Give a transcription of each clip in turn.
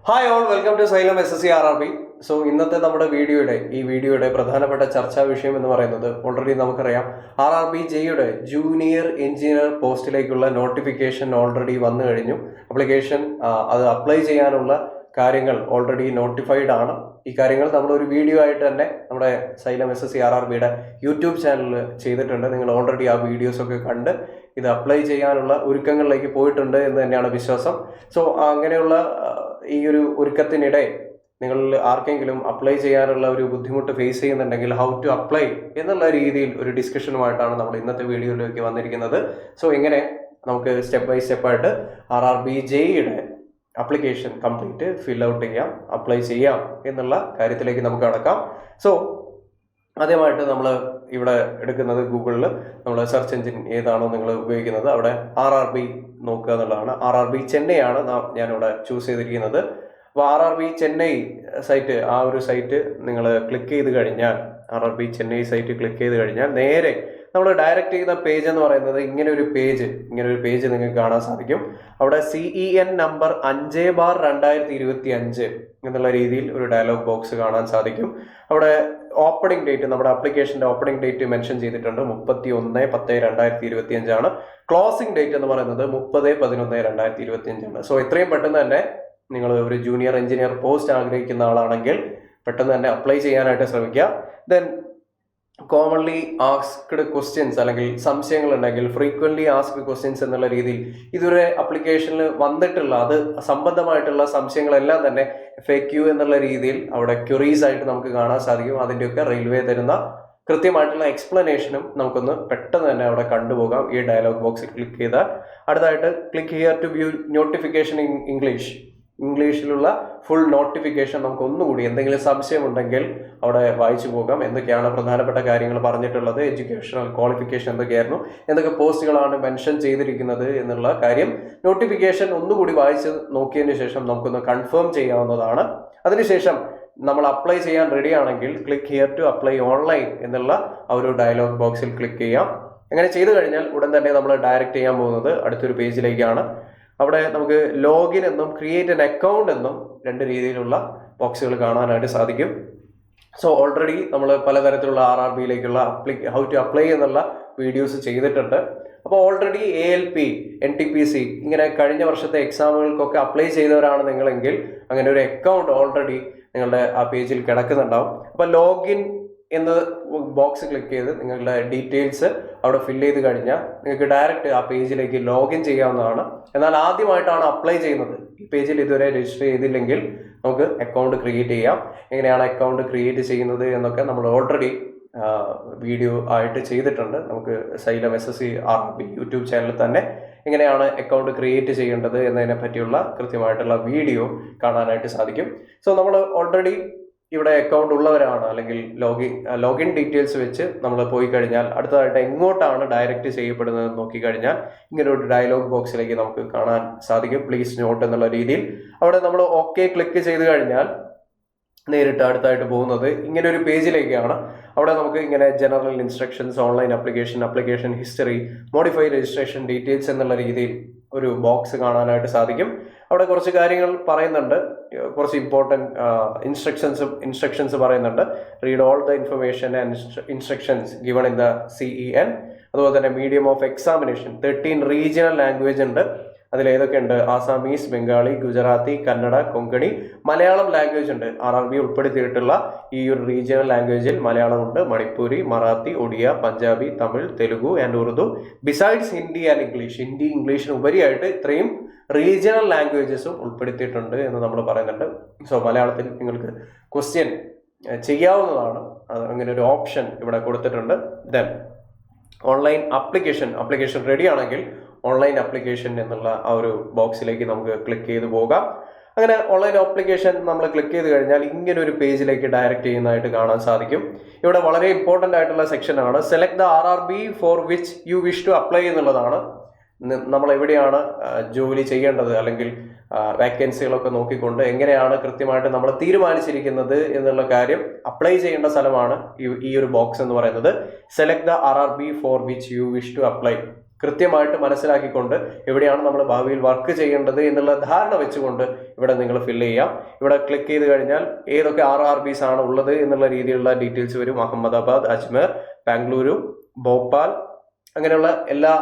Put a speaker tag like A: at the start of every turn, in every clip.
A: Hi all, welcome to Xylem SSC RRB. So ഇന്നത്തെ നമ്മുടെ വീഡിയോയുടെ പ്രധാനപ്പെട്ട ചർച്ചാ വിഷയം എന്ന് പറയുന്നത് ഓൾറെഡി നമുക്കറിയാം RRBJയുടെ ജൂനിയർ എഞ്ചിനീയർ പോസ്റ്റിലേക്കുള്ള നോട്ടിഫിക്കേഷൻ ഓൾറെഡി വന്നു കഴിഞ്ഞു. അപ്ലിക്കേഷൻ അത് അപ്ലൈ ചെയ്യാനുള്ള കാര്യങ്ങൾ ഓൾറെഡി നോട്ടിഫൈഡ് ആണ്. ഈ കാര്യങ്ങൾ നമ്മളൊരു വീഡിയോ ആയിട്ട് തന്നെ നമ്മുടെ സൈലം SSC RRBയുടെ യൂട്യൂബ് ചാനലിൽ ചെയ്തിട്ടുണ്ട്. നിങ്ങൾ ഓൾറെഡി ആ വീഡിയോസൊക്കെ കണ്ട് ഇത് അപ്ലൈ ചെയ്യാനുള്ള ഒരുക്കങ്ങളിലേക്ക് പോയിട്ടുണ്ട് എന്ന് തന്നെയാണ് വിശ്വാസം. സോ അങ്ങനെയുള്ള ഈ ഒരു ഒരുക്കത്തിനിടെ നിങ്ങൾ ആർക്കെങ്കിലും അപ്ലൈ ചെയ്യാനുള്ള ഒരു ബുദ്ധിമുട്ട് ഫേസ് ചെയ്യുന്നുണ്ടെങ്കിൽ ഹൗ ടു അപ്ലൈ എന്നുള്ള രീതിയിൽ ഒരു ഡിസ്കഷനുമായിട്ടാണ് നമ്മൾ ഇന്നത്തെ വീഡിയോയിലേക്ക് വന്നിരിക്കുന്നത്. സോ എങ്ങനെ നമുക്ക് സ്റ്റെപ്പ് ബൈ സ്റ്റെപ്പായിട്ട് RRBJയുടെ അപ്ലിക്കേഷൻ കംപ്ലീറ്റ് ഫിൽ ഔട്ട് ചെയ്യാം, അപ്ലൈ ചെയ്യാം എന്നുള്ള കാര്യത്തിലേക്ക് നമുക്ക് കടക്കാം. സോ ആദ്യമായിട്ട് നമ്മൾ ഇവിടെ എടുക്കുന്നത് ഗൂഗിളിൽ നമ്മൾ സെർച്ച് എഞ്ചിൻ ഏതാണോ നിങ്ങൾ ഉപയോഗിക്കുന്നത് അവിടെ RRB നോക്കുക എന്നുള്ളതാണ്. RRB ചെന്നൈ ആണ് ഞാനിവിടെ ചൂസ് ചെയ്തിരിക്കുന്നത്. അപ്പോൾ RRB ചെന്നൈ സൈറ്റ്, ആ ഒരു സൈറ്റ് നിങ്ങൾ ക്ലിക്ക് ചെയ്ത് കഴിഞ്ഞാൽ, RRB ചെന്നൈ സൈറ്റ് ക്ലിക്ക് ചെയ്ത് കഴിഞ്ഞാൽ നേരെ നമ്മൾ ഡയറക്റ്റ് ചെയ്യുന്ന പേജ് എന്ന് പറയുന്നത് ഇങ്ങനെ ഒരു പേജ് നിങ്ങൾക്ക് കാണാൻ സാധിക്കും. അവിടെ CEN നമ്പർ 5/2025 എന്നുള്ള രീതിയിൽ ഒരു ഡയലോഗ് ബോക്സ് കാണാൻ സാധിക്കും. അവിടെ ഓപ്പണിംഗ് ഡേറ്റ്, നമ്മുടെ ആപ്ലിക്കേഷന്റെ ഓപ്പണിംഗ് ഡേറ്റ് മെൻഷൻ ചെയ്തിട്ടുണ്ട് 31/10/2025 ആണ്. ക്ലോസിംഗ് ഡേറ്റ് എന്ന് പറയുന്നത് 30/11/2025 ആണ്. സോ എത്രയും പെട്ടെന്ന് തന്നെ നിങ്ങൾ ഒരു ജൂനിയർ എഞ്ചിനീയർ പോസ്റ്റ് ആഗ്രഹിക്കുന്ന ആളാണെങ്കിൽ പെട്ടെന്ന് തന്നെ അപ്ലൈ ചെയ്യാനായിട്ട് ശ്രമിക്കുക. ദെൻ കോമൺലി ആസ്ക്ഡ് ക്വസ്റ്റ്യൻസ് അല്ലെങ്കിൽ സംശയങ്ങൾ ഉണ്ടെങ്കിൽ ഫ്രീക്വൻലി ആസ്ക്ഡ് ക്വസ്റ്റ്യൻസ് എന്നുള്ള രീതിയിൽ ഇതുവരെ അപ്ലിക്കേഷനിൽ വന്നിട്ടുള്ള അത് സംബന്ധമായിട്ടുള്ള സംശയങ്ങളെല്ലാം തന്നെ FAQ എന്നുള്ള രീതിയിൽ അവിടെ ക്വറീസ് ആയിട്ട് നമുക്ക് കാണാൻ സാധിക്കും. അതിൻ്റെയൊക്കെ റെയിൽവേ തരുന്ന കൃത്യമായിട്ടുള്ള എക്സ്പ്ലനേഷനും നമുക്കൊന്ന് പെട്ടെന്ന് തന്നെ അവിടെ കണ്ടുപോകാം ഈ ഡയലോഗ് ബോക്സിൽ ക്ലിക്ക് ചെയ്താൽ. അടുത്തായിട്ട് click here to view notification in ഇംഗ്ലീഷിലുള്ള ഫുൾ നോട്ടിഫിക്കേഷൻ നമുക്ക് ഒന്നുകൂടി എന്തെങ്കിലും സംശയം ഉണ്ടെങ്കിൽ അവിടെ വായിച്ചു പോകാം. എന്തൊക്കെയാണ് പ്രധാനപ്പെട്ട കാര്യങ്ങൾ പറഞ്ഞിട്ടുള്ളത്, എഡ്യൂക്കേഷണൽ ക്വാളിഫിക്കേഷൻ എന്തൊക്കെയായിരുന്നു, എന്തൊക്കെ പോസ്റ്റുകളാണ് മെൻഷൻ ചെയ്തിരിക്കുന്നത് എന്നുള്ള കാര്യം നോട്ടിഫിക്കേഷൻ ഒന്നുകൂടി വായിച്ച് നോക്കിയതിന് ശേഷം നമുക്കൊന്ന് കൺഫേം ചെയ്യാവുന്നതാണ്. അതിനുശേഷം നമ്മൾ അപ്ലൈ ചെയ്യാൻ റെഡി ആണെങ്കിൽ click here to apply online എന്നുള്ള ആ ഒരു ഡയലോഗ് ബോക്സിൽ ക്ലിക്ക് ചെയ്യാം. അങ്ങനെ ചെയ്തു കഴിഞ്ഞാൽ ഉടൻ തന്നെ നമ്മൾ ഡയറക്റ്റ് ചെയ്യാൻ പോകുന്നത് അടുത്തൊരു പേജിലേക്കാണ്. അവിടെ നമുക്ക് ലോഗിൻ എന്നും ക്രിയേറ്റ് ആൻ അക്കൗണ്ട് എന്നും രണ്ട് രീതിയിലുള്ള ബോക്സുകൾ കാണാനായിട്ട് സാധിക്കും. സോ ഓൾറെഡി നമ്മൾ പലതരത്തിലുള്ള RRBയിലേക്കുള്ള ഹൗ ടു അപ്ലൈ എന്നുള്ള വീഡിയോസ് ചെയ്തിട്ടുണ്ട്. അപ്പോൾ ഓൾറെഡി ALP NTPC ഇങ്ങനെ കഴിഞ്ഞ വർഷത്തെ എക്സാമുകൾക്കൊക്കെ അപ്ലൈ ചെയ്തവരാണ് നിങ്ങളെങ്കിൽ അങ്ങനെ ഒരു അക്കൗണ്ട് ഓൾറെഡി നിങ്ങളുടെ ആ പേജിൽ കിടക്കുന്നുണ്ടാവും. അപ്പോൾ ലോഗിൻ എന്ന ബോക്സ് ക്ലിക്ക് ചെയ്ത് നിങ്ങളുടെ ഡീറ്റെയിൽസ് അവിടെ ഫില്ല് ചെയ്ത് കഴിഞ്ഞാൽ നിങ്ങൾക്ക് ഡയറക്റ്റ് ആ പേജിലേക്ക് ലോഗിൻ ചെയ്യാവുന്നതാണ്. എന്നാൽ ആദ്യമായിട്ടാണ് അപ്ലൈ ചെയ്യുന്നത്, ഈ പേജിൽ ഇതുവരെ രജിസ്റ്റർ ചെയ്തില്ലെങ്കിൽ നമുക്ക് അക്കൗണ്ട് ക്രിയേറ്റ് ചെയ്യാം. എങ്ങനെയാണ് അക്കൗണ്ട് ക്രിയേറ്റ് ചെയ്യുന്നത് എന്നൊക്കെ നമ്മൾ ഓൾറെഡി വീഡിയോ ആയിട്ട് ചെയ്തിട്ടുണ്ട്. നമുക്ക് സൈലം SSC RRB യൂട്യൂബ് ചാനലിൽ തന്നെ എങ്ങനെയാണ് അക്കൗണ്ട് ക്രിയേറ്റ് ചെയ്യേണ്ടത് എന്നതിനെ പറ്റിയുള്ള കൃത്യമായിട്ടുള്ള വീഡിയോ കാണാനായിട്ട് സാധിക്കും. സോ നമ്മൾ ഓൾറെഡി ഇവിടെ അക്കൗണ്ട് ഉള്ളവരാണ് അല്ലെങ്കിൽ ലോഗിൻ ഡീറ്റെയിൽസ് വെച്ച് നമ്മൾ പോയി കഴിഞ്ഞാൽ അടുത്തതായിട്ട് എങ്ങോട്ടാണ് ഡയറക്റ്റ് ചെയ്യപ്പെടുന്നത് നോക്കിക്കഴിഞ്ഞാൽ ഇങ്ങനെ ഒരു ഡയലോഗ് ബോക്സിലേക്ക് നമുക്ക് കാണാൻ സാധിക്കും. പ്ലീസ് നോട്ട് എന്നുള്ള രീതിയിൽ അവിടെ നമ്മൾ ഓക്കെ ക്ലിക്ക് ചെയ്ത് കഴിഞ്ഞാൽ നേരിട്ട് അടുത്തായിട്ട് പോകുന്നത് ഇങ്ങനെ ഒരു പേജിലേക്കാണ്. അവിടെ നമുക്ക് ഇങ്ങനെ general instructions, online application history, modify registration details എന്നുള്ള രീതിയിൽ ഒരു ബോക്സ് കാണാനായിട്ട് സാധിക്കും. അവിടെ കുറച്ച് കാര്യങ്ങൾ പറയുന്നുണ്ട്, കുറച്ച് ഇമ്പോർട്ടൻറ്റ് ഇൻസ്ട്രക്ഷൻസ് പറയുന്നുണ്ട്. Read all the information and instructions given in the CEN. അതുപോലെ തന്നെ medium of examination 13 regional language ഉണ്ട്. അതിലേതൊക്കെ ഉണ്ട്? ആസാമീസ്, ബംഗാളി, ഗുജറാത്തി, കന്നഡ, കൊങ്കണി, മലയാളം ലാംഗ്വേജ് ഉണ്ട്. RRB ഉൾപ്പെടുത്തിയിട്ടുള്ള ഈ ഒരു റീജിയണൽ ലാംഗ്വേജിൽ മലയാളം ഉണ്ട്, Manipuri, Marathi, Odia, Punjabi, Tamil, Telugu and Urdu. Besides Hindi and English, ഇംഗ്ലീഷിന് ഉപരിയായിട്ട് ഇത്രയും റീജിയണൽ ലാംഗ്വേജസും ഉൾപ്പെടുത്തിയിട്ടുണ്ട് എന്ന് നമ്മൾ പറയുന്നുണ്ട്. സോ മലയാളത്തിൽ നിങ്ങൾക്ക് ക്വസ്റ്റ്യൻ ചെയ്യാവുന്നതാണ്, അങ്ങനെ ഒരു ഓപ്ഷൻ ഇവിടെ കൊടുത്തിട്ടുണ്ട്. ദെൻ ഓൺലൈൻ അപ്ലിക്കേഷൻ റെഡി ആണെങ്കിൽ ഓൺലൈൻ അപ്ലിക്കേഷൻ എന്നുള്ള ആ ഒരു ബോക്സിലേക്ക് നമുക്ക് ക്ലിക്ക് ചെയ്ത് പോകാം. അങ്ങനെ ഓൺലൈൻ ആപ്ലിക്കേഷൻ നമ്മൾ ക്ലിക്ക് ചെയ്ത് കഴിഞ്ഞാൽ ഇങ്ങനെ ഒരു പേജിലേക്ക് ഡയറക്റ്റ് ചെയ്യുന്നതായിട്ട് കാണാൻ സാധിക്കും. ഇവിടെ വളരെ ഇമ്പോർട്ടൻ്റ് ആയിട്ടുള്ള സെക്ഷനാണ് select the RRB for which you wish to apply എന്നുള്ളതാണ്. നമ്മൾ എവിടെയാണ് ജോലി ചെയ്യേണ്ടത് അല്ലെങ്കിൽ വാക്കൻസികളൊക്കെ നോക്കിക്കൊണ്ട് എങ്ങനെയാണ് കൃത്യമായിട്ട് നമ്മൾ തീരുമാനിച്ചിരിക്കുന്നത് എന്നുള്ള കാര്യം അപ്ലൈ ചെയ്യേണ്ട സ്ഥലമാണ് ഈ ഒരു ബോക്സ് എന്ന് പറയുന്നത്. Select the RRB for which you wish to apply. കൃത്യമായിട്ട് മനസ്സിലാക്കിക്കൊണ്ട് എവിടെയാണ് നമ്മൾ ഭാവിയിൽ വർക്ക് ചെയ്യേണ്ടത് എന്നുള്ള ധാരണ വെച്ചുകൊണ്ട് ഇവിടെ നിങ്ങൾ ഫില്ല് ചെയ്യാം. ഇവിടെ ക്ലിക്ക് ചെയ്ത് കഴിഞ്ഞാൽ ഏതൊക്കെ RRBs ആണ് ഉള്ളത് എന്നുള്ള രീതിയിലുള്ള ഡീറ്റെയിൽസ് വരും. അഹമ്മദാബാദ്, അജ്മീർ, ബാംഗ്ലൂരു, ഭോപ്പാൽ, അങ്ങനെയുള്ള എല്ലാ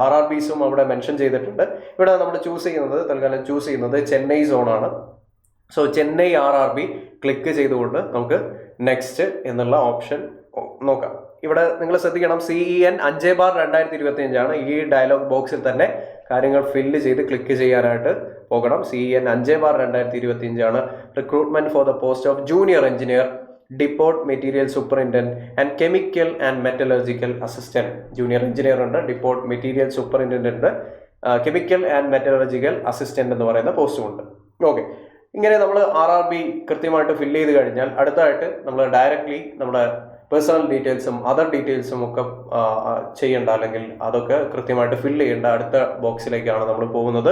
A: RRBസും അവിടെ മെൻഷൻ ചെയ്തിട്ടുണ്ട്. ഇവിടെ നമ്മൾ തൽക്കാലം ചൂസ് ചെയ്യുന്നത് ചെന്നൈ സോണാണ്. സോ ചെന്നൈ RRB ക്ലിക്ക് ചെയ്തുകൊണ്ട് നമുക്ക് നെക്സ്റ്റ് എന്നുള്ള ഓപ്ഷൻ നോക്കാം. ഇവിടെ നിങ്ങൾ ശ്രദ്ധിക്കണം, CEN 5/2025 ഈ ഡയലോഗ് ബോക്സിൽ തന്നെ കാര്യങ്ങൾ ഫില്ല് ചെയ്ത് ക്ലിക്ക് ചെയ്യാനായിട്ട് പോകണം. CEN 5/2025 recruitment for the post of junior engineer, depot material superintendent and chemical and metallurgical assistant. Junior engineer ഉണ്ട്, ഡിപ്പോട്ട് മെറ്റീരിയൽ സൂപ്പറിൻറ്റൻഡന്റ് ഉണ്ട്, കെമിക്കൽ ആൻഡ് മെറ്റലർജിക്കൽ അസിസ്റ്റന്റ് എന്ന് പറയുന്ന പോസ്റ്റും ഉണ്ട്. ഓക്കെ, ഇങ്ങനെ നമ്മൾ RRB കൃത്യമായിട്ട് ഫില്ല് ചെയ്ത് കഴിഞ്ഞാൽ അടുത്തായിട്ട് നമ്മൾ ഡയറക്റ്റ്ലി നമ്മുടെ പേഴ്സണൽ ഡീറ്റെയിൽസും അതർ ഡീറ്റെയിൽസും ഒക്കെ ചെയ്യേണ്ട, അല്ലെങ്കിൽ അതൊക്കെ കൃത്യമായിട്ട് ഫില്ല് ചെയ്യേണ്ട അടുത്ത ബോക്സിലേക്കാണ് നമ്മൾ പോകുന്നത്.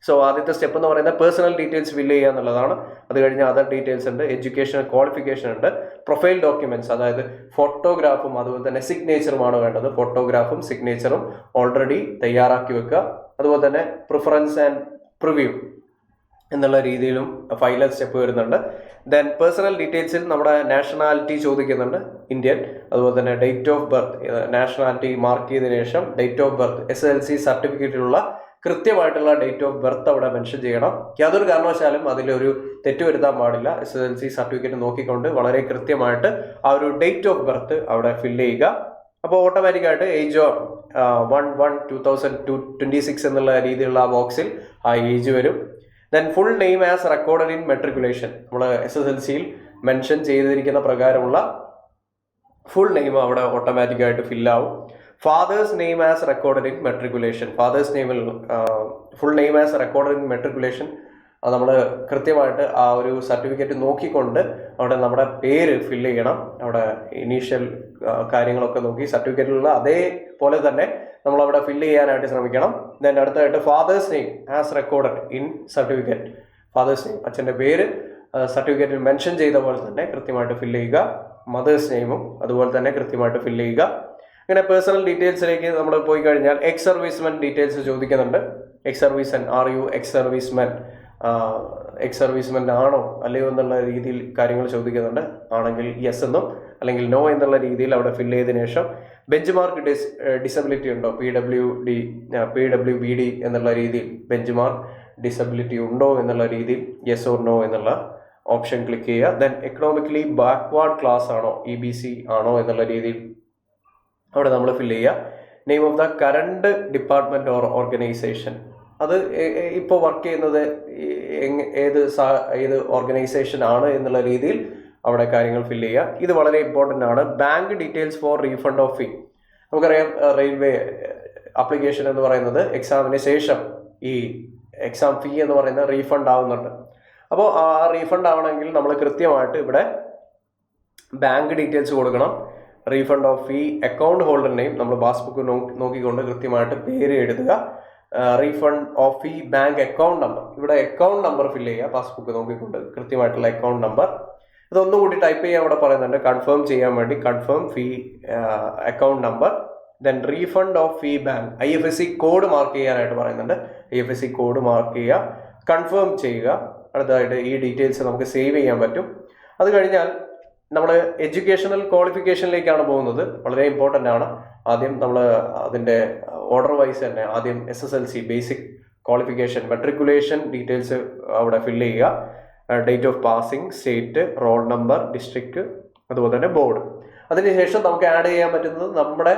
A: സോ ആദ്യത്തെ സ്റ്റെപ്പ് എന്ന് പറയുന്നത് പേഴ്സണൽ ഡീറ്റെയിൽസ് ഫില്ല് ചെയ്യുക എന്നുള്ളതാണ്. അത് കഴിഞ്ഞ് അതർ ഡീറ്റെയിൽസ് ഉണ്ട്, എഡ്യൂക്കേഷൻ ക്വാളിഫിക്കേഷൻ ഉണ്ട്, പ്രൊഫൈൽ ഡോക്യുമെന്റ്സ്, അതായത് ഫോട്ടോഗ്രാഫും അതുപോലെ തന്നെ സിഗ്നേച്ചറുമാണ് വേണ്ടത്. ഫോട്ടോഗ്രാഫും സിഗ്നേച്ചറും ഓൾറെഡി തയ്യാറാക്കി വെക്കുക. അതുപോലെ തന്നെ പ്രിഫറൻസ് ആൻഡ് പ്രിവ്യൂ എന്നുള്ള രീതിയിലും ഫൈനൽ സ്റ്റെപ്പ് വരുന്നുണ്ട്. ദെൻ പേഴ്സണൽ ഡീറ്റെയിൽസിൽ നമ്മുടെ നാഷണാലിറ്റി ചോദിക്കുന്നുണ്ട്, ഇന്ത്യൻ. അതുപോലെ തന്നെ date of birth, nationality mark ചെയ്തതിനു ശേഷം ഡേറ്റ് ഓഫ് ബർത്ത്, SSLC സർട്ടിഫിക്കറ്റിലുള്ള കൃത്യമായിട്ടുള്ള ഡേറ്റ് ഓഫ് ബർത്ത് അവിടെ മെൻഷൻ ചെയ്യണം. യാതൊരു കാരണവശാലും അതിലൊരു തെറ്റ് വരുത്താൻ പാടില്ല. SSLC സർട്ടിഫിക്കറ്റ് നോക്കിക്കൊണ്ട് വളരെ കൃത്യമായിട്ട് ആ ഒരു ഡേറ്റ് ഓഫ് ബർത്ത് അവിടെ ഫില്ല് ചെയ്യുക. അപ്പോൾ ഓട്ടോമാറ്റിക്കായിട്ട് ഏജ് 1/1/2026 എന്നുള്ള രീതിയിലുള്ള ആ ബോക്സിൽ ആ ഏജ് വരും. Then full name as recorded in matriculation, നമ്മൾ SSLCയിൽ മെൻഷൻ ചെയ്തിരിക്കുന്ന പ്രകാരമുള്ള ഫുൾ നെയിം അവിടെ ഓട്ടോമാറ്റിക്കായിട്ട് ഫില്ലാവും. Father's name as recorded in matriculation, father's നെയിമിൽ full name as recorded in matriculation നമ്മൾ കൃത്യമായിട്ട് ആ ഒരു സർട്ടിഫിക്കറ്റ് നോക്കിക്കൊണ്ട് അവിടെ നമ്മുടെ പേര് ഫില്ല് ചെയ്യണം. അവിടെ ഇനീഷ്യൽ കാര്യങ്ങളൊക്കെ നോക്കി സർട്ടിഫിക്കറ്റിലുള്ള അതേപോലെ തന്നെ നമ്മൾ അവിടെ ഫില്ല് ചെയ്യാനായിട്ട് ശ്രമിക്കണം. ദെൻ അടുത്തായിട്ട് fathers name as recorded in certificate, fathers name അച്ഛൻ്റെ പേര് സർട്ടിഫിക്കറ്റിൽ മെൻഷൻ ചെയ്ത പോലെ തന്നെ കൃത്യമായിട്ട് ഫില്ല് ചെയ്യുക. മദേഴ്സ് നെയിമും അതുപോലെ തന്നെ കൃത്യമായിട്ട് ഫില്ല് ചെയ്യുക. ഇങ്ങനെ പേഴ്സണൽ ഡീറ്റെയിൽസിലേക്ക് നമ്മൾ പോയി കഴിഞ്ഞാൽ എക്സ് സർവീസ്മെൻ ഡീറ്റെയിൽസ് ചോദിക്കുന്നുണ്ട്. Ex servicemen, are you ex servicemen, ex servicemen ആണോ അല്ലയോ എന്നുള്ള രീതിയിൽ കാര്യങ്ങൾ ചോദിക്കുന്നുണ്ട്. ആണെങ്കിൽ യെസ് എന്നും അല്ലെങ്കിൽ നോ എന്നുള്ള രീതിയിൽ അവിടെ ഫില്ല് ചെയ്തതിനു ശേഷം ബെഞ്ച് മാർക്ക് ഡിസബിലിറ്റി ഉണ്ടോ, PWBD എന്നുള്ള രീതിയിൽ ബെഞ്ച് മാർക്ക് ഡിസബിലിറ്റി ഉണ്ടോ എന്നുള്ള രീതിയിൽ യെസ് ഓർ നോ എന്നുള്ള ഓപ്ഷൻ ക്ലിക്ക് ചെയ്യുക. ദെൻ എക്കണോമിക്കലി ബാക്ക്വാർഡ് ക്ലാസ് ആണോ, EBC ആണോ എന്നുള്ള രീതിയിൽ അവിടെ നമ്മൾ ഫില്ല് ചെയ്യുക. Name of the current department or organisation, അത് ഇപ്പോൾ വർക്ക് ചെയ്യുന്നത് ഏത് ഓർഗനൈസേഷൻ ആണ് എന്നുള്ള രീതിയിൽ അവിടെ കാര്യങ്ങൾ ഫില്ല് ചെയ്യുക. ഇത് വളരെ ഇമ്പോർട്ടൻ്റ് ആണ്. Bank details four refund of ഫീ, നമുക്കറിയാം റെയിൽവേ ആപ്ലിക്കേഷൻ എന്ന് പറയുന്നത് എക്സാമിന് ശേഷം ഈ എക്സാം ഫീ എന്ന് പറയുന്നത് റീഫണ്ട് ആവുന്നുണ്ട്. അപ്പോൾ ആ റീഫണ്ട് ആവണമെങ്കിൽ നമ്മൾ കൃത്യമായിട്ട് ഇവിടെ ബാങ്ക് ഡീറ്റെയിൽസ് കൊടുക്കണം. Refund of fee, account holder name, നമ്മൾ പാസ്ബുക്ക് നോക്കിക്കൊണ്ട് കൃത്യമായിട്ട് പേര് എഴുതുക. Refund of fee bank account number, ഇവിടെ അക്കൗണ്ട് നമ്പർ ഫില്ല് ചെയ്യുക. പാസ്ബുക്ക് നോക്കിക്കൊണ്ട് കൃത്യമായിട്ടുള്ള അക്കൗണ്ട് നമ്പർ. ഇതൊന്നും കൂടി ടൈപ്പ് ചെയ്യാൻ ഇവിടെ പറയുന്നുണ്ട്, കൺഫേം ചെയ്യാൻ വേണ്ടി confirm fee account number. Then refund of fee bank, IFSC code mark ചെയ്യാനായിട്ട് പറയുന്നുണ്ട്. IFSC കോഡ് മാർക്ക് ചെയ്യുക, കൺഫേം ചെയ്യുക. അടുത്തതായിട്ട് ഈ ഡീറ്റെയിൽസ് നമുക്ക് സേവ് ചെയ്യാൻ പറ്റും. അത് കഴിഞ്ഞാൽ നമ്മൾ എഡ്യൂക്കേഷണൽ ക്വാളിഫിക്കേഷനിലേക്കാണ് പോകുന്നത്. വളരെ ഇമ്പോർട്ടൻ്റ് ആണ്. ആദ്യം നമ്മൾ അതിൻ്റെ ഓർഡർ വൈസ് തന്നെ ആദ്യം SSLC basic qualification matriculation details അവിടെ ഫില്ല് ചെയ്യുക. Date of passing, state, roll number, district, അതുപോലെ തന്നെ ബോർഡ്. അതിനുശേഷം നമുക്ക് ആഡ് ചെയ്യാൻ പറ്റുന്നത് നമ്മുടെ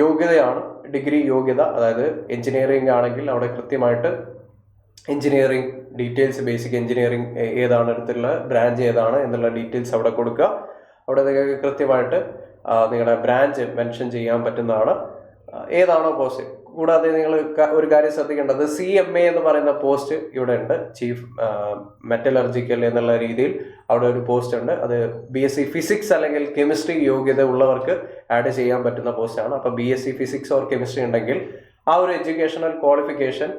A: യോഗ്യതയാണ്, ഡിഗ്രി യോഗ്യത. അതായത് എഞ്ചിനീയറിംഗ് ആണെങ്കിൽ അവിടെ കൃത്യമായിട്ട് എഞ്ചിനീയറിംഗ് ഡീറ്റെയിൽസ്, ബേസിക് എഞ്ചിനീയറിംഗ് ഏതാണ് എടുത്തിട്ടുള്ള ബ്രാഞ്ച് ഏതാണ് എന്നുള്ള ഡീറ്റെയിൽസ് അവിടെ കൊടുക്കുക. അവിടെ നിങ്ങൾക്ക് കൃത്യമായിട്ട് നിങ്ങളുടെ ബ്രാഞ്ച് മെൻഷൻ ചെയ്യാൻ പറ്റുന്നതാണ്, ഏതാണോ പോസ്റ്റ്. കൂടാതെ നിങ്ങൾ ഒരു കാര്യം ശ്രദ്ധിക്കേണ്ടത്, CMA എന്ന് പറയുന്ന പോസ്റ്റ് ഇവിടെ ഉണ്ട്, ചീഫ് മെറ്റലർജിക്കൽ എന്നുള്ള രീതിയിൽ അവിടെ ഒരു പോസ്റ്റ് ഉണ്ട്. അത് BSc ഫിസിക്സ് അല്ലെങ്കിൽ കെമിസ്ട്രി യോഗ്യത ഉള്ളവർക്ക് ആഡ് ചെയ്യാൻ പറ്റുന്ന പോസ്റ്റാണ്. അപ്പോൾ BSc ഫിസിക്സ് ഓർ കെമിസ്ട്രി ഉണ്ടെങ്കിൽ ആ ഒരു എഡ്യൂക്കേഷണൽ ക്വാളിഫിക്കേഷൻ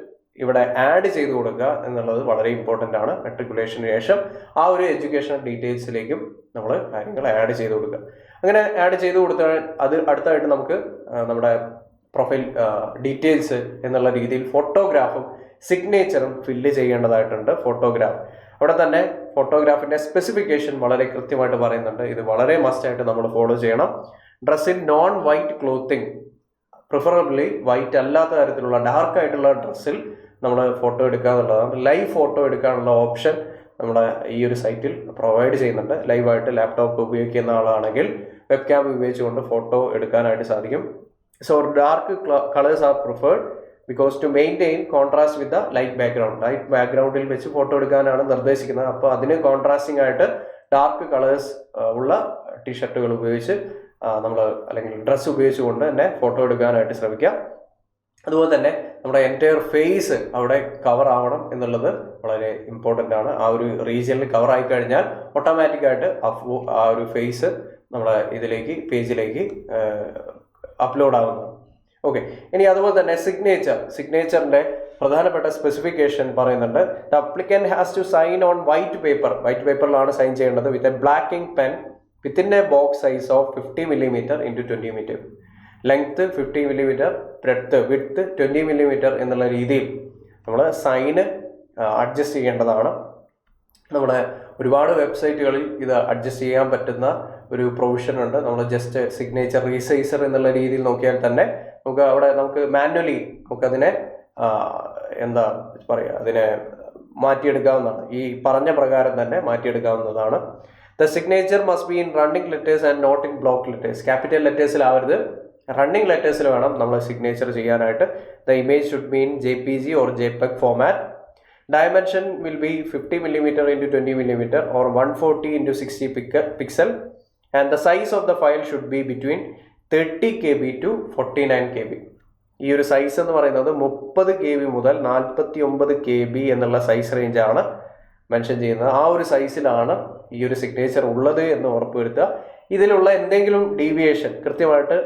A: ഇവിടെ ആഡ് ചെയ്ത് കൊടുക്കുക എന്നുള്ളത് വളരെ ഇമ്പോർട്ടൻ്റ് ആണ്. മെട്രിക്കുലേഷന് ശേഷം ആ ഒരു എഡ്യൂക്കേഷണൽ ഡീറ്റെയിൽസിലേക്കും നമ്മൾ കാര്യങ്ങൾ ആഡ് ചെയ്ത് കൊടുക്കുക. അങ്ങനെ ആഡ് ചെയ്ത് കൊടുത്താൽ അത് അടുത്തായിട്ട് നമുക്ക് നമ്മുടെ പ്രൊഫൈൽ ഡീറ്റെയിൽസ് എന്നുള്ള രീതിയിൽ ഫോട്ടോഗ്രാഫും സിഗ്നേച്ചറും ഫില്ല് ചെയ്യേണ്ടതായിട്ടുണ്ട്. ഫോട്ടോഗ്രാഫ് അവിടെ തന്നെ ഫോട്ടോഗ്രാഫിന്റെ സ്പെസിഫിക്കേഷൻ വളരെ കൃത്യമായിട്ട് പറയുന്നുണ്ട്. ഇത് വളരെ മസ്റ്റായിട്ട് നമ്മൾ ഫോളോ ചെയ്യണം. Dress in non white clothing, preferably white അല്ലാത്ത തരത്തിലുള്ള ഡാർക്ക് ആയിട്ടുള്ള ഡ്രസ്സിൽ നമ്മൾ ഫോട്ടോ എടുക്കുക എന്നുള്ളതാണ്. ലൈവ് ഫോട്ടോ എടുക്കാനുള്ള ഓപ്ഷൻ നമ്മുടെ ഈ ഒരു സൈറ്റിൽ പ്രൊവൈഡ് ചെയ്യുന്നുണ്ട്. ലൈവായിട്ട് ലാപ്ടോപ്പ് ഉപയോഗിക്കുന്ന ആളാണെങ്കിൽ വെബ് ക്യാം ഉപയോഗിച്ചുകൊണ്ട് ഫോട്ടോ എടുക്കാനായിട്ട് സാധിക്കും. So dark colours are preferred because to maintain contrast with the light background. Light ബാക്ക്ഗ്രൗണ്ടിൽ വെച്ച് ഫോട്ടോ എടുക്കാനാണ് നിർദ്ദേശിക്കുന്നത്. അപ്പോൾ അതിന് കോൺട്രാസ്റ്റിംഗ് ആയിട്ട് ഡാർക്ക് കളേഴ്സ് ഉള്ള ടീഷർട്ടുകൾ ഉപയോഗിച്ച് നമ്മൾ അല്ലെങ്കിൽ ഡ്രസ്സ് ഉപയോഗിച്ചുകൊണ്ട് തന്നെ ഫോട്ടോ എടുക്കാനായിട്ട് ശ്രമിക്കാം. അതുപോലെ തന്നെ നമ്മുടെ എൻറ്റയർ ഫേസ് അവിടെ കവർ ആവണം എന്നുള്ളത് വളരെ ഇമ്പോർട്ടൻ്റ് ആണ്. ആ ഒരു റീജിയനിൽ കവർ ആയി കഴിഞ്ഞാൽ ഓട്ടോമാറ്റിക്കായിട്ട് ആ ഒരു ഫേസ് നമ്മുടെ ഇതിലേക്ക് പേജിലേക്ക് അപ്ലോഡ് ആവുന്നതാണ്. ഓക്കെ, ഇനി അതുപോലെ തന്നെ സിഗ്നേച്ചറിന്റെ പ്രധാനപ്പെട്ട സ്പെസിഫിക്കേഷൻ പറയുന്നുണ്ട്. The applicant has to sign on white പേപ്പറിലാണ് സൈൻ ചെയ്യേണ്ടത് with a black ink pen within a box size of 50 mm into 20 mm, length 50 mm, breadth width 20 mm എന്നുള്ള രീതിയിൽ നമ്മൾ സൈന് അഡ്ജസ്റ്റ് ചെയ്യേണ്ടതാണ്. നമ്മുടെ ഒരുപാട് വെബ്സൈറ്റുകളിൽ ഇത് അഡ്ജസ്റ്റ് ചെയ്യാൻ പറ്റുന്ന ഒരു പ്രൊവിഷൻ ഉണ്ട്. നമ്മൾ ജസ്റ്റ് സിഗ്നേച്ചർ റീസൈസർ എന്നുള്ള രീതിയിൽ നോക്കിയാൽ തന്നെ നമുക്ക് മാനുവലി നമുക്കതിനെ എന്താ പറയുക, അതിനെ മാറ്റിയെടുക്കാവുന്നതാണ്. ഈ പറഞ്ഞ പ്രകാരം തന്നെ മാറ്റിയെടുക്കാവുന്നതാണ്. The signature must be in running letters and not in block letters. Capital ലെറ്റേഴ്സിലാവരുത്, റണ്ണിംഗ് ലെറ്റേഴ്സിൽ വേണം നമ്മൾ സിഗ്നേച്ചർ ചെയ്യാനായിട്ട്. The image should be in JPG or JPEG format. Dimension will be 50 mm into 20 mm or 140 into 60 pixel, and the size of the file should be between 30 KB to 49 KB. ഈ ഒരു size എന്ന് പറയുന്നത് 30 KB മുതൽ 49 KB എന്നുള്ള size റേഞ്ചാണ് mention ചെയ്യുന്നത്. ആ ഒരു സൈസിലാണ് ഈ ഒരു സിഗ്നേച്ചർ ഉള്ളത് എന്ന് ഉറപ്പുവരുത്തുക. ഇതിലുള്ള എന്തെങ്കിലും ഡീവിയേഷൻ കൃത്യമായിട്ട്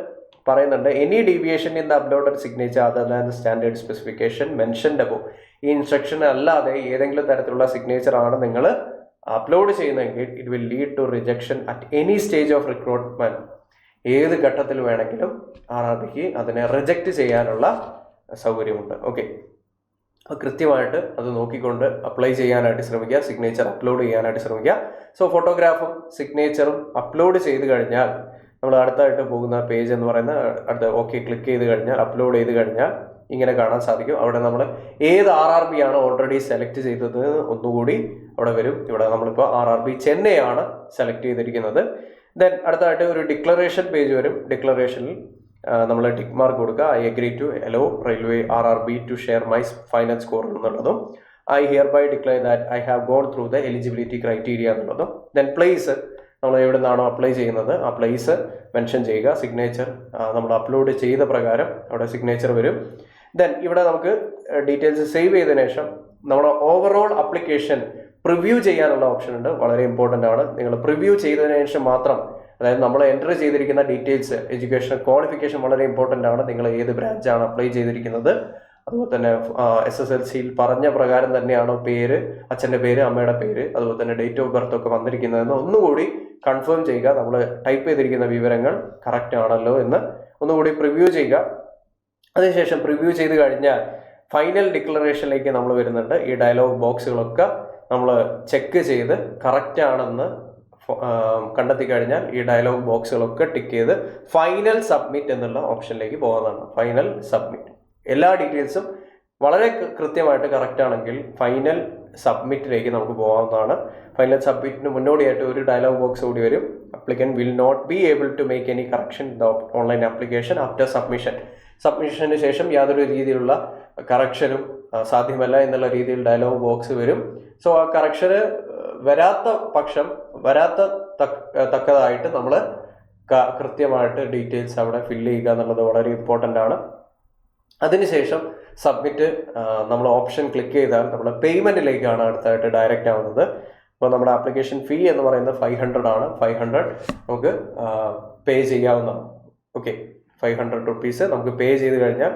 A: പറയുന്നുണ്ട്. Any deviation in the uploaded signature other than the standard specification mentioned above. ഈ ഇൻസ്ട്രക്ഷൻ അല്ലാതെ ഏതെങ്കിലും തരത്തിലുള്ള സിഗ്നേച്ചർ ആണ് നിങ്ങൾ അപ്ലോഡ് ചെയ്യുന്നതെങ്കിൽ it will lead to rejection at any stage of recruitment. ഏത് ഘട്ടത്തിൽ വേണമെങ്കിലും RRBക്ക് അതിനെ റിജക്റ്റ് ചെയ്യാനുള്ള സൗകര്യമുണ്ട്. ഓക്കെ, അപ്പോൾ കൃത്യമായിട്ട് അത് നോക്കിക്കൊണ്ട് അപ്ലൈ ചെയ്യാനായിട്ട് ശ്രമിക്കുക, സിഗ്നേച്ചർ അപ്ലോഡ് ചെയ്യാനായിട്ട് ശ്രമിക്കുക. സോ ഫോട്ടോഗ്രാഫും സിഗ്നേച്ചറും അപ്ലോഡ് ചെയ്ത് കഴിഞ്ഞാൽ നമ്മൾ അടുത്തായിട്ട് പോകുന്ന പേജ് എന്ന് പറയുന്ന അടുത്ത ഓക്കെ ക്ലിക്ക് ചെയ്ത് കഴിഞ്ഞാൽ അപ്ലോഡ് ചെയ്ത് കഴിഞ്ഞാൽ ഇങ്ങനെ കാണാൻ സാധിക്കും. അവിടെ നമ്മൾ ഏത് RRB ആണ് ഓൾറെഡി സെലക്ട് ചെയ്തത് ഒന്നുകൂടി അവിടെ വരും. ഇവിടെ നമ്മളിപ്പോൾ RRB ചെന്നൈ ആണ് സെലക്ട് ചെയ്തിരിക്കുന്നത്. ദെൻ അടുത്തായിട്ട് ഒരു ഡിക്ലറേഷൻ പേജ് വരും. ഡിക്ലറേഷനിൽ നമ്മൾ ടിക്ക് മാർക്ക് കൊടുക്കുക. I agree to allow railway RRB to share my final score എന്നുള്ളതും I hereby declare that I have gone through the eligibility criteria എന്നുള്ളതും. ദെൻ പ്ലേസ് നമ്മൾ എവിടെ നിന്നാണോ അപ്ലൈ ചെയ്യുന്നത് ആ പ്ലേസ് മെൻഷൻ ചെയ്യുക. സിഗ്നേച്ചർ നമ്മൾ അപ്ലോഡ് ചെയ്ത പ്രകാരം അവിടെ സിഗ്നേച്ചർ വരും. ദെൻ ഇവിടെ നമുക്ക് ഡീറ്റെയിൽസ് സേവ് ചെയ്തതിനു ശേഷം നമ്മുടെ ഓവറോൾ ആപ്ലിക്കേഷൻ പ്രിവ്യൂ ചെയ്യാനുള്ള ഓപ്ഷൻ ഉണ്ട്. വളരെ ഇമ്പോർട്ടൻ്റ് ആണ്. നിങ്ങൾ പ്രിവ്യൂ ചെയ്തതിനു ശേഷം മാത്രം, അതായത് നമ്മൾ എൻ്റർ ചെയ്തിരിക്കുന്ന ഡീറ്റെയിൽസ്, എഡ്യൂക്കേഷൻ ക്വാളിഫിക്കേഷൻ വളരെ ഇമ്പോർട്ടൻ്റ് ആണ്. നിങ്ങൾ ഏത് ബ്രാഞ്ചാണ് അപ്ലൈ ചെയ്തിരിക്കുന്നത്, അതുപോലെ തന്നെ SSLCയിൽ പറഞ്ഞ പ്രകാരം തന്നെയാണോ പേര്, അച്ഛൻ്റെ പേര്, അമ്മയുടെ പേര്, അതുപോലെ തന്നെ ഡേറ്റ് ഓഫ് ബർത്ത് ഒക്കെ വന്നിരിക്കുന്നതെന്ന് ഒന്നുകൂടി കൺഫേം ചെയ്യുക. നമ്മൾ ടൈപ്പ് ചെയ്തിരിക്കുന്ന വിവരങ്ങൾ കറക്റ്റ് ആണല്ലോ എന്ന് ഒന്നുകൂടി പ്രിവ്യൂ ചെയ്യുക. അതിനുശേഷം പ്രിവ്യൂ ചെയ്ത് കഴിഞ്ഞാൽ ഫൈനൽ ഡിക്ലറേഷനിലേക്ക് നമ്മൾ വരുന്നുണ്ട്. ഈ ഡയലോഗ് ബോക്സുകളൊക്കെ നമ്മൾ ചെക്ക് ചെയ്ത് കറക്റ്റ് ആണെന്ന് കണ്ടെത്തി കഴിഞ്ഞാൽ ഈ ഡയലോഗ് ബോക്സുകളൊക്കെ ടിക്ക് ചെയ്ത് ഫൈനൽ സബ്മിറ്റ് എന്നുള്ള ഓപ്ഷനിലേക്ക് പോകുന്നതാണ്. ഫൈനൽ സബ്മിറ്റ് എല്ലാ ഡീറ്റെയിൽസും വളരെ കൃത്യമായിട്ട് കറക്റ്റ് ആണെങ്കിൽ ഫൈനൽ സബ്മിറ്റിലേക്ക് നമുക്ക് പോകാവുന്നതാണ്. ഫൈനൽ സബ്മിറ്റിന് മുന്നോടിയായിട്ട് ഒരു ഡയലോഗ് ബോക്സ് കൂടി വരും. Applicant will not be able to make any correction in the online application after submission. സബ്മിഷന് ശേഷം യാതൊരു രീതിയിലുള്ള കറക്ഷനും സാധ്യമല്ല എന്നുള്ള രീതിയിൽ ഡയലോഗ് ബോക്സ് വരും. സോ ആ കറക്ഷന് വരാത്ത തക്കതായിട്ട് നമ്മൾ കൃത്യമായിട്ട് ഡീറ്റെയിൽസ് അവിടെ ഫില്ല് ചെയ്യുക എന്നുള്ളത് വളരെ ഇമ്പോർട്ടൻ്റ് ആണ്. അതിനുശേഷം സബ്മിറ്റ് നമ്മൾ ഓപ്ഷൻ ക്ലിക്ക് ചെയ്താൽ നമ്മൾ പേയ്മെൻറ്റിലേക്കാണ് അടുത്തായിട്ട് ഡയറക്റ്റ് ആവുന്നത്. അപ്പോൾ നമ്മുടെ ആപ്ലിക്കേഷൻ ഫീ എന്ന് പറയുന്നത് 500 ആണ്. 500 നമുക്ക് പേ ചെയ്യാവുന്നതാണ്. ഓക്കെ, 500 rupees നമുക്ക് പേ ചെയ്ത് കഴിഞ്ഞാൽ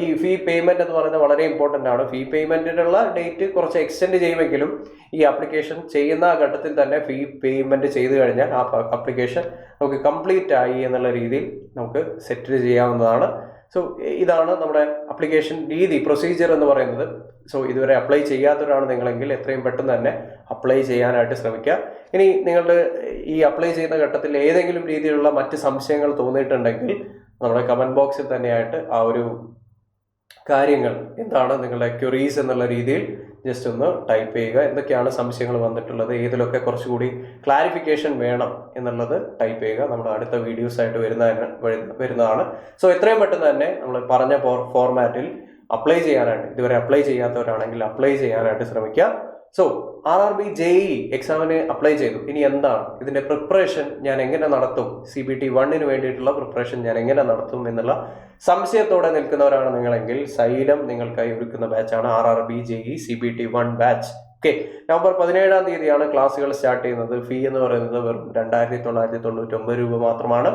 A: ഈ ഫീ പേയ്മെൻറ്റ് എന്ന് പറയുന്നത് വളരെ ഇമ്പോർട്ടൻ്റ് ആണ്. ഫീ പേയ്മെൻറ്റിനുള്ള ഡേറ്റ് കുറച്ച് എക്സ്റ്റെൻഡ് ചെയ്യുമെങ്കിലും ഈ ആപ്ലിക്കേഷൻ ചെയ്യുന്ന ഘട്ടത്തിൽ തന്നെ ഫീ പേയ്മെൻറ്റ് ചെയ്ത് കഴിഞ്ഞാൽ ആ ആപ്ലിക്കേഷൻ നമുക്ക് കംപ്ലീറ്റ് ആയി എന്നുള്ള രീതിയിൽ നമുക്ക് സെറ്റിൽ ചെയ്യാവുന്നതാണ്. സോ ഇതാണ് നമ്മുടെ അപ്ലിക്കേഷൻ രീതി, പ്രൊസീജിയർ എന്ന് പറയുന്നത്. സോ ഇതുവരെ അപ്ലൈ ചെയ്യാത്തവരാണ് നിങ്ങളെങ്കിൽ എത്രയും പെട്ടെന്ന് തന്നെ അപ്ലൈ ചെയ്യാനായിട്ട് ശ്രമിക്കുക. ഇനി നിങ്ങളുടെ ഈ അപ്ലൈ ചെയ്യുന്ന ഘട്ടത്തിൽ ഏതെങ്കിലും രീതിയിലുള്ള മറ്റ് സംശയങ്ങൾ തോന്നിയിട്ടുണ്ടെങ്കിൽ നമ്മുടെ കമൻറ്റ് ബോക്സിൽ തന്നെയായിട്ട് ആ ഒരു കാര്യങ്ങൾ എന്താണ് നിങ്ങളുടെ ക്വറീസ് എന്നുള്ള രീതിയിൽ ജസ്റ്റ് ഒന്ന് ടൈപ്പ് ചെയ്യുക. എന്തൊക്കെയാണ് സംശയങ്ങൾ വന്നിട്ടുള്ളത്, ഏതിലൊക്കെ കുറച്ചുകൂടി ക്ലാരിഫിക്കേഷൻ വേണം എന്നുള്ളത് ടൈപ്പ് ചെയ്യുക. നമ്മുടെ അടുത്ത വീഡിയോസ് ആയിട്ട് വരുന്നതാണ്. സോ എത്രയും പെട്ടെന്ന് തന്നെ നമ്മൾ പറഞ്ഞ ഫോർമാറ്റിൽ അപ്ലൈ ചെയ്യാനായിട്ട്, ഇതുവരെ അപ്ലൈ ചെയ്യാത്തവരാണെങ്കിൽ അപ്ലൈ ചെയ്യാനായിട്ട് ശ്രമിക്കുക. സോ RRB JEE എക്സാമിന് അപ്ലൈ ചെയ്തു, ഇനി എന്താണ് ഇതിന്റെ പ്രിപ്പറേഷൻ ഞാൻ എങ്ങനെ നടത്തും, CBT 1 വേണ്ടിയിട്ടുള്ള പ്രിപ്പറേഷൻ ഞാൻ എങ്ങനെ നടത്തും എന്നുള്ള സംശയത്തോടെ നിൽക്കുന്നവരാണ് നിങ്ങളെങ്കിൽ സൈലം നിങ്ങൾക്കായി ഒരുക്കുന്ന ബാച്ചാണ് RRB JEE CBT 1 batch. Okay, November 17-ാം തീയതിയാണ് ക്ലാസ്സുകൾ സ്റ്റാർട്ട് ചെയ്യുന്നത്. ഫീ എന്ന് പറയുന്നത് വെറും 2,999 രൂപ മാത്രമാണ്.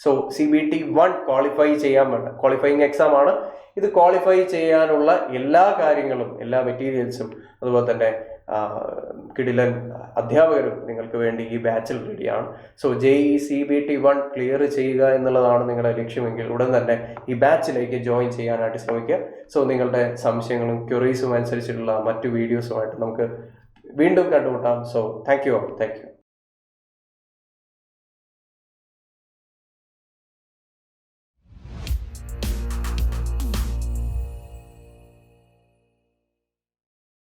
A: സോ CBT 1 ക്വാളിഫൈ ചെയ്യാൻ വേണ്ട ക്വാളിഫയിങ് എക്സാം ആണ്. ഇത് ക്വാളിഫൈ ചെയ്യാനുള്ള എല്ലാ കാര്യങ്ങളും, എല്ലാ മെറ്റീരിയൽസും, അതുപോലെ തന്നെ കിടിലൻ അധ്യാപകരും നിങ്ങൾക്ക് വേണ്ടി ഈ ബാച്ചിൽ റെഡിയാണ്. സോ JEE CBT 1 ക്ലിയർ ചെയ്യുക എന്നുള്ളതാണ് നിങ്ങളുടെ ലക്ഷ്യമെങ്കിൽ ഉടൻ തന്നെ ഈ ബാച്ചിലേക്ക് ജോയിൻ ചെയ്യാനായിട്ട് ശ്രമിക്കുക. സോ നിങ്ങളുടെ സംശയങ്ങളും ക്വറീസും അനുസരിച്ചിട്ടുള്ള മറ്റു വീഡിയോസുമായിട്ട് നമുക്ക് വീണ്ടും കണ്ടുമുട്ടാം. So thank you.